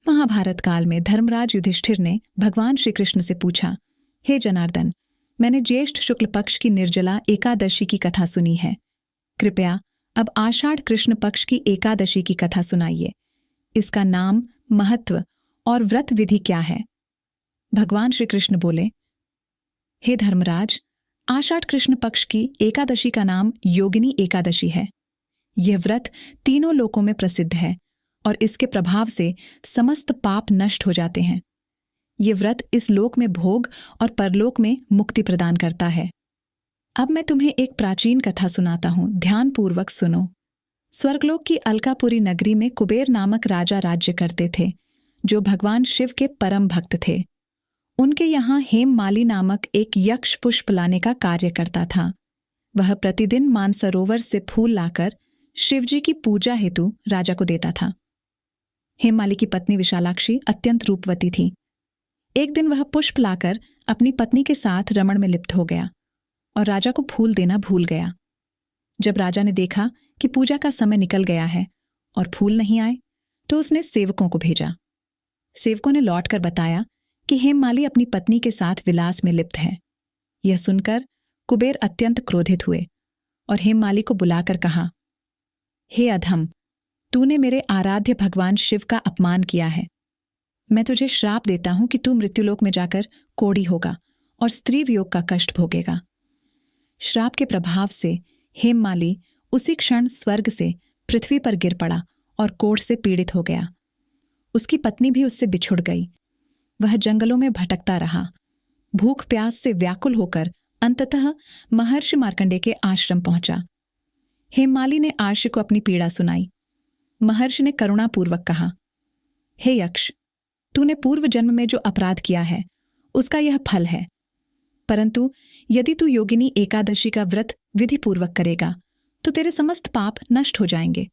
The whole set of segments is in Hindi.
महाभारत काल में धर्मराज युधिष्ठिर ने भगवान श्री कृष्ण से पूछा, हे जनार्दन, मैंने ज्येष्ठ शुक्ल पक्ष की निर्जला एकादशी की कथा सुनी है। कृपया अब आषाढ़ कृष्ण पक्ष की एकादशी की कथा सुनाइए। इसका नाम, महत्व और व्रत विधि क्या है? भगवान श्री कृष्ण बोले, हे धर्मराज, आषाढ़ कृष्ण पक्ष की एकादशी का नाम योगिनी एकादशी है। यह व्रत तीनों लोकों में प्रसिद्ध है और इसके प्रभाव से समस्त पाप नष्ट हो जाते हैं। यह व्रत इस लोक में भोग और परलोक में मुक्ति प्रदान करता है। अब मैं तुम्हें एक प्राचीन कथा सुनाता हूं, ध्यानपूर्वक सुनो। स्वर्गलोक की अलकापुरी नगरी में कुबेर नामक राजा राज्य करते थे, जो भगवान शिव के परम भक्त थे। उनके यहाँ हेममाली नामक एक यक्ष पुष्प लाने का कार्य करता था। वह प्रतिदिन मानसरोवर से फूल लाकर शिवजी की पूजा हेतु राजा को देता था। हेममाली की पत्नी विशालाक्षी अत्यंत रूपवती थी। एक दिन वह पुष्प लाकर अपनी पत्नी के साथ रमण में लिप्त हो गया और राजा को फूल देना भूल गया। जब राजा ने देखा कि पूजा का समय निकल गया है और फूल नहीं आए, तो उसने सेवकों को भेजा। सेवकों ने लौटकर बताया कि हेममाली अपनी पत्नी के साथ विलास में लिप्त है। यह सुनकर कुबेर अत्यंत क्रोधित हुए और हेममाली को बुलाकर कहा, हे अधम, तूने मेरे आराध्य भगवान शिव का अपमान किया है। मैं तुझे श्राप देता हूं कि तू मृत्युलोक में जाकर कोढ़ी होगा और स्त्री वियोग का कष्ट भोगेगा। श्राप के प्रभाव से हेममाली उसी क्षण स्वर्ग से पृथ्वी पर गिर पड़ा और कोढ़ से पीड़ित हो गया। उसकी पत्नी भी उससे बिछुड़ गई। वह जंगलों में भटकता रहा। भूख प्यास से व्याकुल होकर अंततः महर्षि मार्कंडेय के आश्रम पहुंचा। हेममाली ने आर्षि को अपनी पीड़ा सुनाई। महर्षि ने करुणापूर्वक कहा, हे यक्ष, तूने पूर्व जन्म में जो अपराध किया है उसका यह फल है, परंतु यदि तू योगिनी एकादशी का व्रत विधि पूर्वक करेगा तो तेरे समस्त पाप नष्ट हो जाएंगे।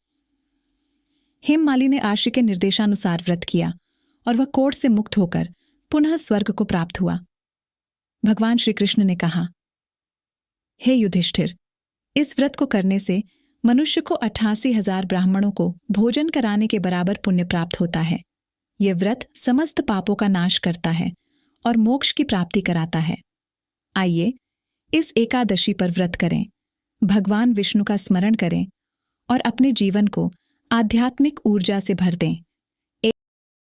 हेममाली ने आर्षि के निर्देशानुसार व्रत किया और वह कोढ़ से मुक्त होकर पुनः स्वर्ग को प्राप्त हुआ। भगवान श्री कृष्ण ने कहा, हे युधिष्ठिर, इस व्रत को करने से मनुष्य को 88,000 ब्राह्मणों को भोजन कराने के बराबर पुण्य प्राप्त होता है। यह व्रत समस्त पापों का नाश करता है और मोक्ष की प्राप्ति कराता है। आइए इस एकादशी पर व्रत करें, भगवान विष्णु का स्मरण करें और अपने जीवन को आध्यात्मिक ऊर्जा से भर दें।